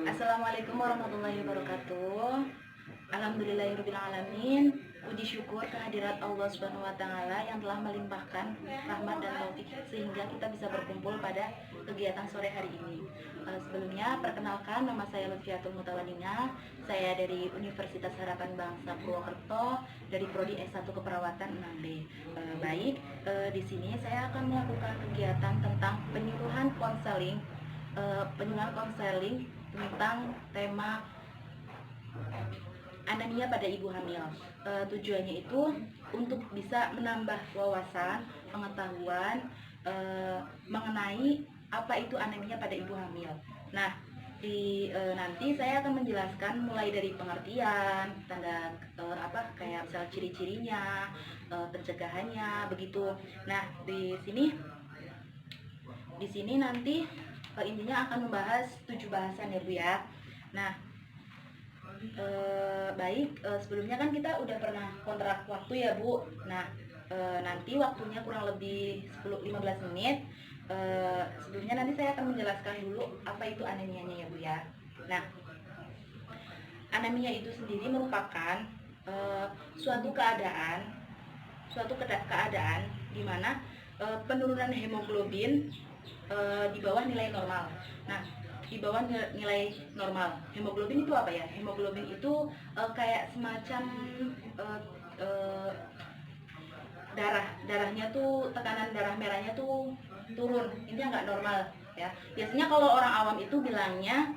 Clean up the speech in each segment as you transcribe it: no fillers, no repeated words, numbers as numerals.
Assalamualaikum warahmatullahi wabarakatuh. Alhamdulillahirrabbilalamin. Puji syukur kehadirat Allah Subhanahu wa taala yang telah melimpahkan rahmat dan taufik sehingga kita bisa berkumpul pada kegiatan sore hari ini. Sebelumnya perkenalkan, nama saya Lutfiatul Mutawadina. Saya dari Universitas Harapan Bangsa Purwokerto dari prodi S1 Keperawatan 6B. Di sini saya akan melakukan kegiatan tentang penyuluhan konseling tentang tema anemia pada ibu hamil. Tujuannya itu untuk bisa menambah wawasan, pengetahuan mengenai apa itu anemia pada ibu hamil. Nah, nanti saya akan menjelaskan mulai dari pengertian, tanda kayak misal ciri-cirinya, pencegahannya, begitu. Nah, di sini nanti intinya akan membahas 7 bahasan ya Bu ya. Nah, sebelumnya kan kita udah pernah kontrak waktu ya Bu. Nah, nanti waktunya kurang lebih 10-15 menit. Sebelumnya nanti saya akan menjelaskan dulu apa itu anemianya ya Bu ya. Nah, anemia itu sendiri merupakan suatu keadaan di mana penurunan hemoglobin di bawah nilai normal. Nah, di bawah nilai normal. Hemoglobin itu apa ya? Hemoglobin itu kayak semacam darahnya tuh, tekanan darah merahnya tuh turun. Ini nggak normal ya. Biasanya kalau orang awam itu bilangnya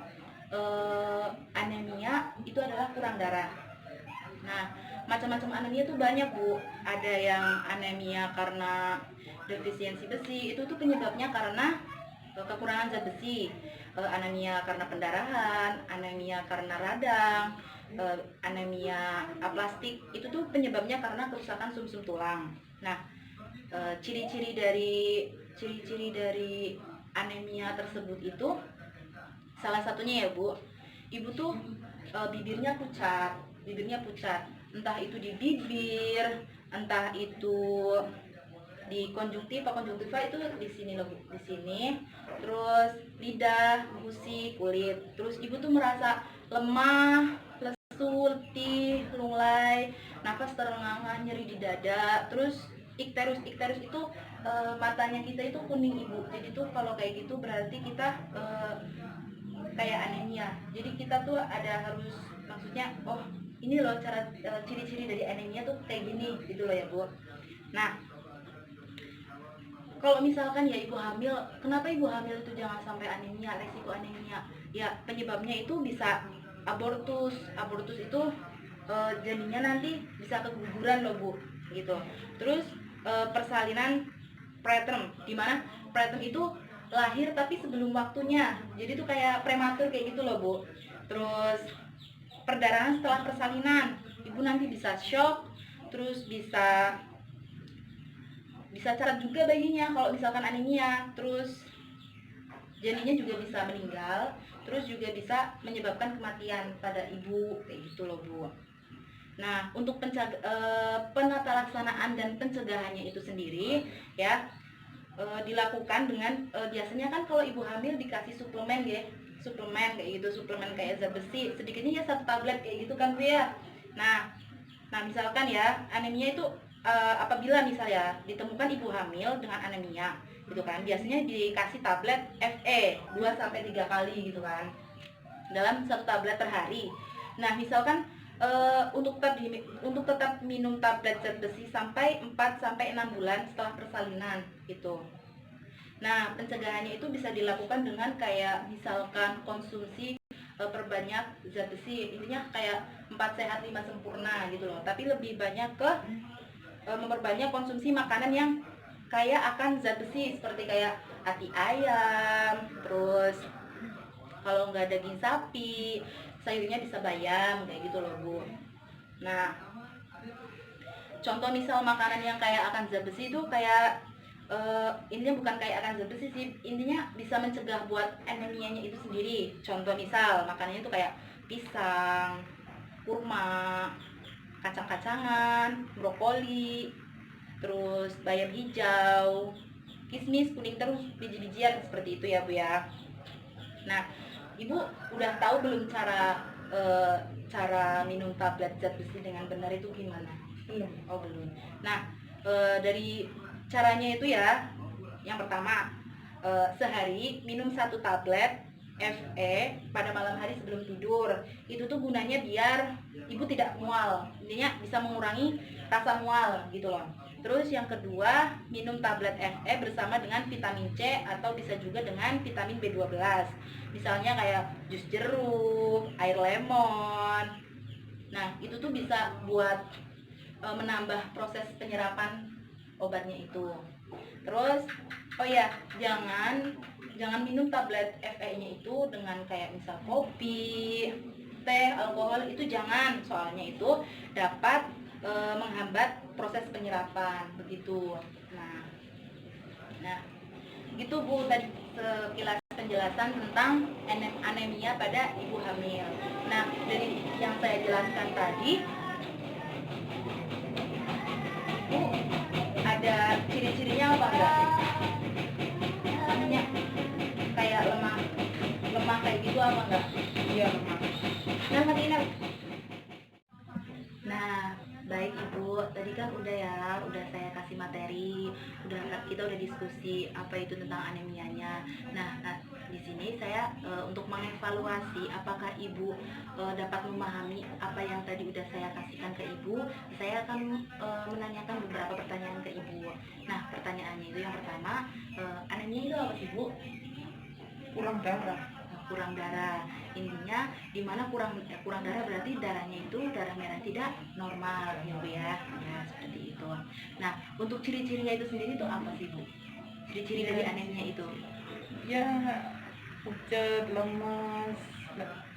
anemia itu adalah kurang darah. Nah, macam-macam anemia tuh banyak Bu. Ada yang anemia karena defisiensi besi, itu tuh penyebabnya karena kekurangan zat besi. Anemia karena pendarahan, anemia karena radang, anemia aplastik, itu tuh penyebabnya karena kerusakan sumsum tulang. Nah, ciri-ciri dari anemia tersebut itu salah satunya ya Bu, ibu tuh bibirnya pucat, entah itu di bibir, entah itu di konjungtiva itu di sini loh, di sini. Terus lidah, gusi, kulit. Terus ibu tuh merasa lemah, lesu, letih, lunglai, nafas terengah-engah, nyeri di dada. Terus ikterus itu matanya kita itu kuning ibu. Jadi tuh kalau kayak gitu berarti kita kayak anemia. Jadi kita tuh harus maksudnya, oh ini loh cara ciri-ciri dari anemia tuh kayak gini gitu loh ya Bu. Nah, kalau misalkan ya ibu hamil, kenapa ibu hamil itu jangan sampai anemia, resiko anemia? Ya penyebabnya itu bisa abortus. Abortus itu jadinya nanti bisa keguguran loh Bu, gitu. Terus persalinan preterm, dimana preterm itu lahir tapi sebelum waktunya, jadi tuh kayak prematur kayak gitu loh Bu. Terus perdarahan setelah persalinan, ibu nanti bisa shock, terus bisa cacat juga bayinya kalau misalkan anemia. Terus janinnya juga bisa meninggal, terus juga bisa menyebabkan kematian pada ibu kayak gitu loh Bu. Nah, untuk penata laksanaan dan pencegahannya itu sendiri ya dilakukan dengan biasanya kan kalau ibu hamil dikasih suplemen ya, suplemen kayak gitu, suplemen kayak zat besi, sedikitnya ya 1 tablet kayak gitu kan Bu ya. Nah, misalkan ya anemia itu apabila misalnya ditemukan ibu hamil dengan anemia gitu kan, biasanya dikasih tablet Fe 2-3 kali gitu kan dalam 1 tablet per hari. Nah, misalkan untuk tetap minum tablet zat besi sampai 4-6 bulan setelah persalinan gitu. Nah, pencegahannya itu bisa dilakukan dengan kayak misalkan konsumsi perbanyak zat besi, intinya kayak 4 sehat 5 sempurna gitu loh. Tapi lebih banyak ke memperbanyak konsumsi makanan yang kaya akan zat besi, seperti kayak hati ayam, terus kalau nggak daging sapi, sayurnya bisa bayam kayak gitu loh Bu. Nah, contoh misal makanan yang kaya akan zat besi itu kayak intinya bukan kayak akan zat besi sih, intinya bisa mencegah buat anemianya itu sendiri. Contoh misal makanannya itu kayak pisang, kurma, kacang-kacangan, brokoli, terus bayam hijau, kismis, kuning terus, biji-bijian seperti itu ya Bu ya. Nah, Ibu udah tahu belum cara minum tablet zat besi dengan benar itu gimana? Belum. Oh belum. Nah, dari caranya itu ya, yang pertama, sehari minum 1 tablet Fe pada malam hari sebelum tidur. Itu tuh gunanya biar ibu tidak mual, intinya bisa mengurangi rasa mual gitu loh. Terus yang kedua, minum tablet Fe bersama dengan vitamin C atau bisa juga dengan vitamin B12. Misalnya kayak jus jeruk, air lemon. Nah, itu tuh bisa buat menambah proses penyerapan obatnya itu. Terus, oh ya, jangan minum tablet Fe-nya itu dengan kayak misal kopi, teh, alkohol, itu jangan, soalnya itu dapat menghambat proses penyerapan begitu. Nah, gitu Bu, tadi sekilas penjelasan tentang anemia pada ibu hamil. Nah, dari yang saya jelaskan tadi, Bu, ada ciri-cirinya apa enggak? Namanya kayak lemah kayak gitu apa enggak? Iya, lemah. Nah, matiin. Nah, baik Ibu, tadi kan udah saya kasih materi, kita udah diskusi apa itu tentang anemianya. Nah, di sini saya untuk mengevaluasi apakah Ibu dapat memahami apa yang tadi udah saya kasihkan ke Ibu, saya akan menanyakan beberapa pertanyaan ke Ibu. Nah, pertanyaannya itu yang pertama, anemia itu apa sih Bu? Kurang darah. Kurang darah, intinya dimana kurang darah berarti darahnya itu darah merah tidak normal ya Bu ya, seperti itu. Nah, untuk ciri-cirinya itu sendiri itu apa sih Bu? Ciri-ciri dari anemia itu? Ya, pucat, lemas,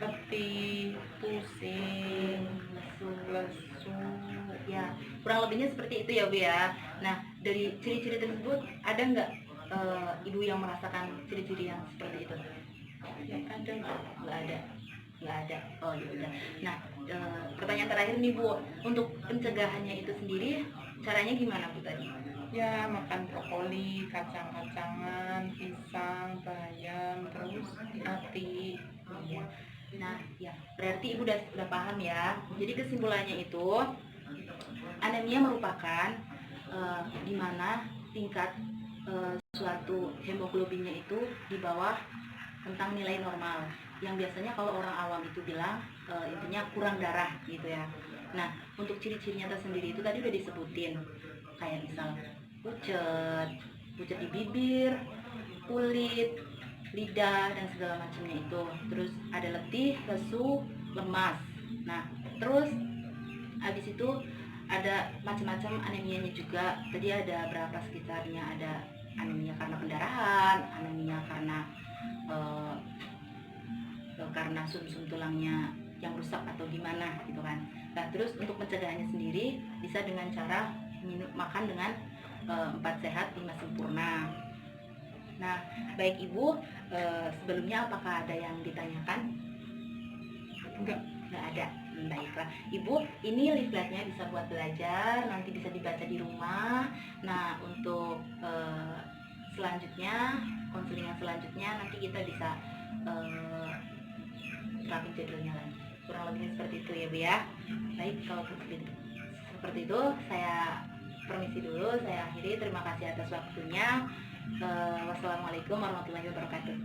letih, pusing, lesu. Ya, kurang lebihnya seperti itu ya Bu ya. Nah, dari ciri-ciri tersebut ada nggak ibu yang merasakan ciri-ciri yang seperti itu? Ya, ada nggak ada. Oh ya udah. Nah, pertanyaan terakhir nih Bu, untuk pencegahannya itu sendiri caranya gimana Bu tadi? Ya, makan brokoli, kacang-kacangan, pisang, bayam, terus hati. Nah, ya berarti ibu udah paham ya. Jadi kesimpulannya itu anemia merupakan di mana tingkat suatu hemoglobinnya itu di bawah tentang nilai normal, yang biasanya kalau orang awam itu bilang intinya kurang darah gitu ya. Nah, untuk ciri-cirinya tersendiri itu tadi udah disebutin, kayak misal pucet di bibir, kulit, lidah dan segala macamnya itu. Terus ada letih, lesu, lemas. Nah, terus habis itu ada macam-macam anemianya juga. Tadi ada berapa sekitarnya, ada anemia karena pendarahan, anemia karena sum-sum tulangnya yang rusak atau gimana gitu kan. Nah, terus untuk pencegahannya sendiri bisa dengan cara makan dengan 4 sehat 5 sempurna. Nah, baik Ibu, sebelumnya apakah ada yang ditanyakan? Enggak ada. Baiklah Ibu, ini leafletnya bisa buat belajar, nanti bisa dibaca di rumah. Nah, untuk selanjutnya, konseling selanjutnya nanti kita bisa terapin jadwalnya lagi. Kurang lebihnya seperti itu ya Bu ya. Baik, kalau seperti itu saya permisi dulu, saya akhiri. Terima kasih atas waktunya. Wassalamualaikum warahmatullahi wabarakatuh.